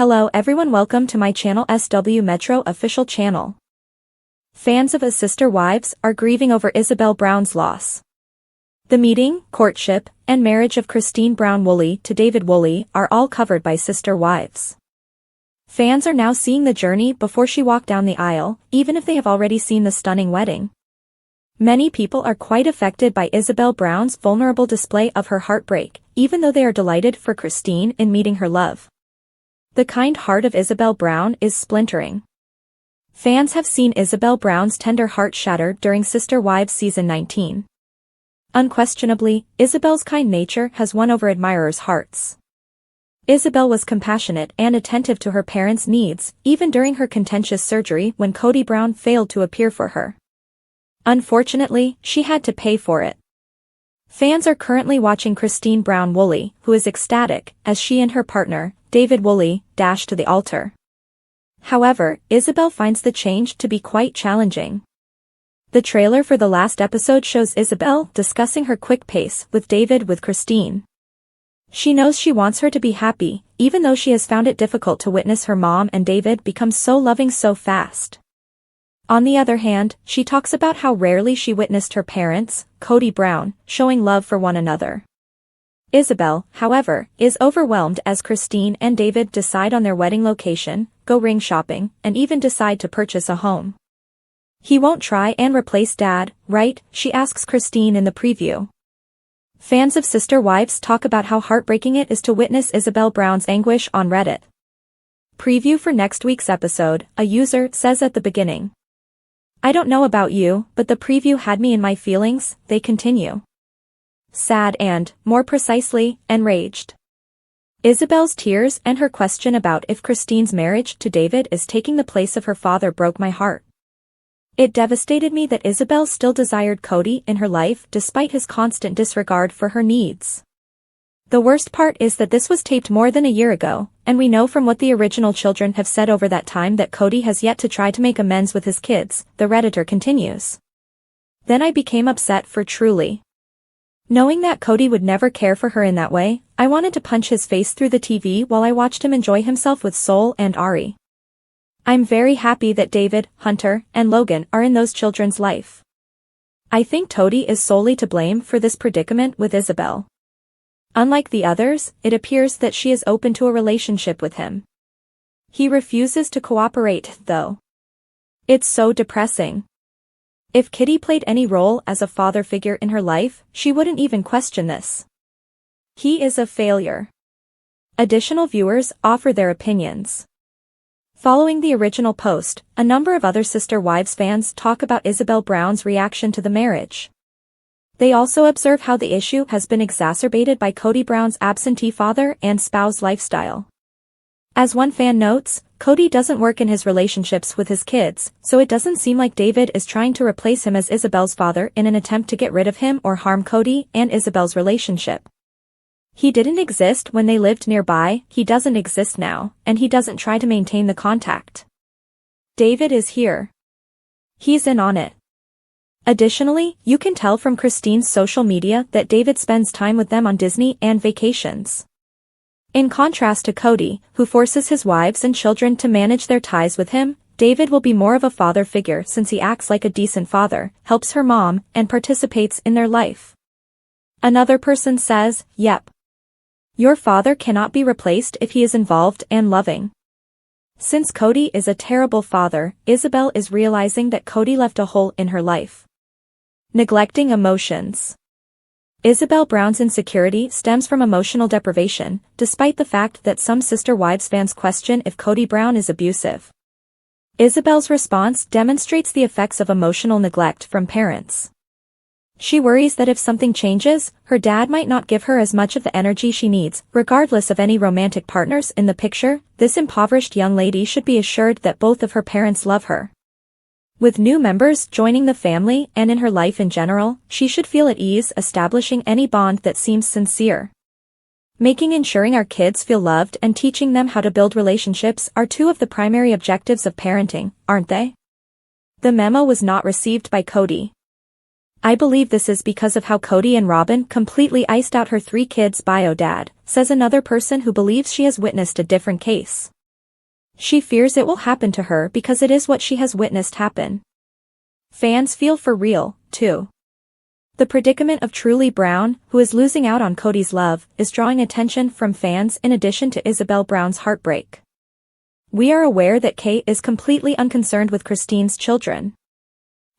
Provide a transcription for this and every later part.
Hello everyone, welcome to my channel SW Metro official channel. Fans of A Sister Wives are grieving over Isabel Brown's loss. The meeting, courtship, and marriage of Christine Brown Woolley to David Woolley are all covered by Sister Wives. Fans are now seeing the journey before she walked down the aisle, even if they have already seen the stunning wedding. Many people are quite affected by Isabel Brown's vulnerable display of her heartbreak, even though they are delighted for Christine in meeting her love. The kind heart of Isabel Brown is splintering. Fans have seen Isabel Brown's tender heart shattered during Sister Wives season 19. Unquestionably, Isabel's kind nature has won over admirers' hearts. Isabel was compassionate and attentive to her parents' needs, even during her contentious surgery when Kody Brown failed to appear for her. Unfortunately, she had to pay for it. Fans are currently watching Christine Brown Woolley, who is ecstatic, as she and her partner, David Woolley, dash to the altar. However, Isabel finds the change to be quite challenging. The trailer for the last episode shows Isabel discussing her quick pace with David with Christine. She knows she wants her to be happy, even though she has found it difficult to witness her mom and David become so loving so fast. On the other hand, she talks about how rarely she witnessed her parents, Kody Brown, showing love for one another. Isabel, however, is overwhelmed as Christine and David decide on their wedding location, go ring shopping, and even decide to purchase a home. "He won't try and replace Dad, right?" she asks Christine in the preview. Fans of Sister Wives talk about how heartbreaking it is to witness Isabel Brown's anguish on Reddit. Preview for next week's episode, a user says at the beginning. "I don't know about you, but the preview had me in my feelings," they continue. Sad and, more precisely, enraged. Isabel's tears and her question about if Christine's marriage to David is taking the place of her father broke my heart. It devastated me that Isabel still desired Kody in her life despite his constant disregard for her needs. The worst part is that this was taped more than a year ago, and we know from what the original children have said over that time that Kody has yet to try to make amends with his kids, the Redditor continues. "Then I became upset for truly. Knowing that Kody would never care for her in that way, I wanted to punch his face through the TV while I watched him enjoy himself with Sol and Ari. I'm very happy that David, Hunter, and Logan are in those children's life. I think Kody is solely to blame for this predicament with Isabel. Unlike the others, it appears that she is open to a relationship with him. He refuses to cooperate, though. It's so depressing. If Kody played any role as a father figure in her life, she wouldn't even question this. He is a failure." Additional viewers offer their opinions. Following the original post, a number of other Sister Wives fans talk about Isabel Brown's reaction to the marriage. They also observe how the issue has been exacerbated by Kody Brown's absentee father and spouse lifestyle. As one fan notes, Kody doesn't work in his relationships with his kids, so it doesn't seem like David is trying to replace him as Isabel's father in an attempt to get rid of him or harm Kody and Isabel's relationship. He didn't exist when they lived nearby, he doesn't exist now, and he doesn't try to maintain the contact. David is here. He's in on it. Additionally, you can tell from Christine's social media that David spends time with them on Disney and vacations. In contrast to Kody, who forces his wives and children to manage their ties with him, David will be more of a father figure since he acts like a decent father, helps her mom, and participates in their life. Another person says, "Yep. Your father cannot be replaced if he is involved and loving." Since Kody is a terrible father, Isabel is realizing that Kody left a hole in her life. Neglecting emotions. Isabel Brown's insecurity stems from emotional deprivation, despite the fact that some Sister Wives fans question if Kody Brown is abusive. Isabel's response demonstrates the effects of emotional neglect from parents. She worries that if something changes, her dad might not give her as much of the energy she needs, regardless of any romantic partners in the picture. This impoverished young lady should be assured that both of her parents love her. With new members joining the family and in her life in general, she should feel at ease establishing any bond that seems sincere. Ensuring our kids feel loved and teaching them how to build relationships are two of the primary objectives of parenting, aren't they? The memo was not received by Kody. I believe this is because of how Kody and Robyn completely iced out her 3 kids' bio dad, says another person who believes she has witnessed a different case. She fears it will happen to her because it is what she has witnessed happen. Fans feel for real, too. The predicament of Truly Brown, who is losing out on Kody's love, is drawing attention from fans in addition to Isabel Brown's heartbreak. We are aware that Kate is completely unconcerned with Christine's children.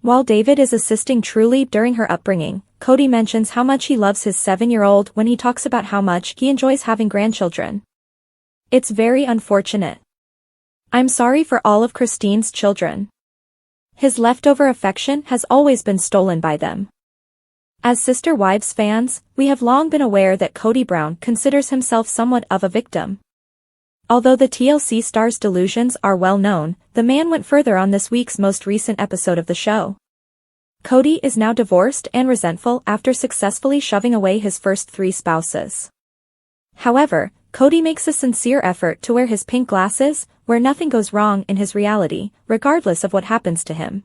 While David is assisting Truly during her upbringing, Kody mentions how much he loves his 7-year-old when he talks about how much he enjoys having grandchildren. It's very unfortunate. I'm sorry for all of Christine's children. His leftover affection has always been stolen by them. As Sister Wives fans, we have long been aware that Kody Brown considers himself somewhat of a victim. Although the TLC star's delusions are well known, the man went further on this week's most recent episode of the show. Kody is now divorced and resentful after successfully shoving away his first 3 spouses. However, Kody makes a sincere effort to wear his pink glasses, where nothing goes wrong in his reality, regardless of what happens to him.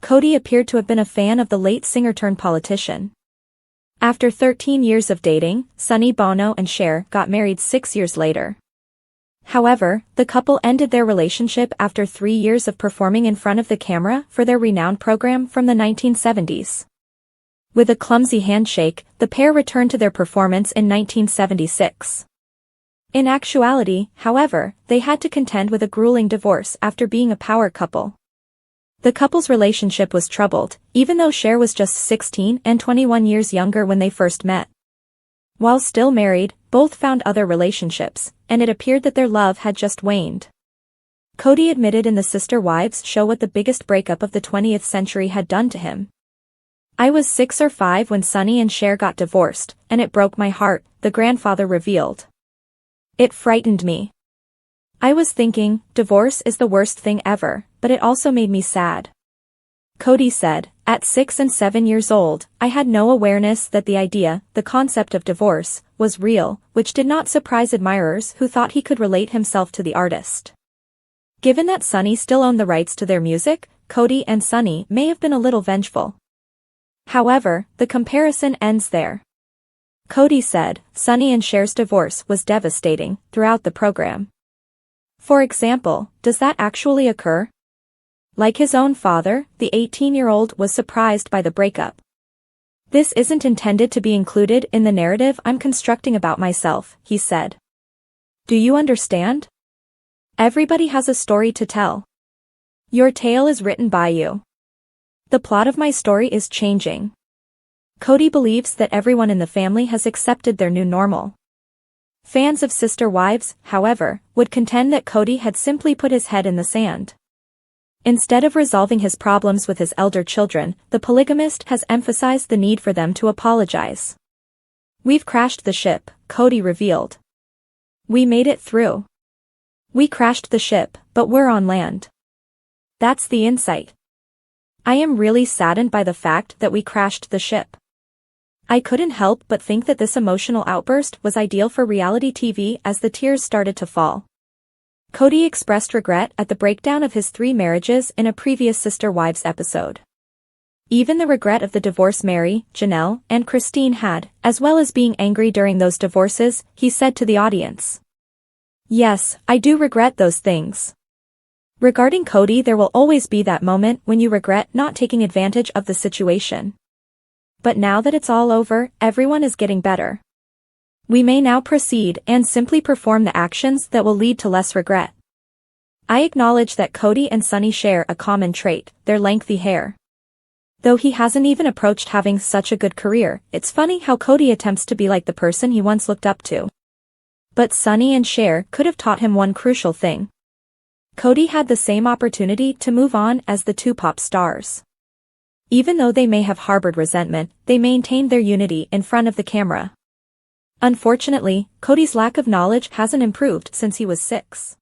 Kody appeared to have been a fan of the late singer-turned-politician. After 13 years of dating, Sonny Bono and Cher got married 6 years later. However, the couple ended their relationship after 3 years of performing in front of the camera for their renowned program from the 1970s. With a clumsy handshake, the pair returned to their performance in 1976. In actuality, however, they had to contend with a grueling divorce after being a power couple. The couple's relationship was troubled, even though Cher was just 16 and 21 years younger when they first met. While still married, both found other relationships, and it appeared that their love had just waned. Kody admitted in the Sister Wives show what the biggest breakup of the 20th century had done to him. I was 6 or 5 when Sonny and Cher got divorced, and it broke my heart, the grandfather revealed. It frightened me. I was thinking, divorce is the worst thing ever, but it also made me sad. Kody said, at 6 and 7 years old, I had no awareness that the idea, the concept of divorce, was real, which did not surprise admirers who thought he could relate himself to the artist. Given that Sonny still owned the rights to their music, Kody and Sonny may have been a little vengeful. However, the comparison ends there. Kody said, Sonny and Cher's divorce was devastating throughout the program. For example, does that actually occur? Like his own father, the 18-year-old was surprised by the breakup. This isn't intended to be included in the narrative I'm constructing about myself, he said. Do you understand? Everybody has a story to tell. Your tale is written by you. The plot of my story is changing. Kody believes that everyone in the family has accepted their new normal. Fans of Sister Wives, however, would contend that Kody had simply put his head in the sand. Instead of resolving his problems with his elder children, the polygamist has emphasized the need for them to apologize. We've crashed the ship, Kody revealed. We made it through. We crashed the ship, but we're on land. That's the insight. I am really saddened by the fact that we crashed the ship. I couldn't help but think that this emotional outburst was ideal for reality TV as the tears started to fall. Kody expressed regret at the breakdown of his 3 marriages in a previous Sister Wives episode. Even the regret of the divorce Mary, Janelle, and Christine had, as well as being angry during those divorces, he said to the audience. Yes, I do regret those things. Regarding Kody, there will always be that moment when you regret not taking advantage of the situation. But now that it's all over, everyone is getting better. We may now proceed and simply perform the actions that will lead to less regret. I acknowledge that Kody and Sonny share a common trait, their lengthy hair. Though he hasn't even approached having such a good career, it's funny how Kody attempts to be like the person he once looked up to. But Sonny and Cher could have taught him one crucial thing. Kody had the same opportunity to move on as the 2 pop stars. Even though they may have harbored resentment, they maintained their unity in front of the camera. Unfortunately, Kody's lack of knowledge hasn't improved since he was 6.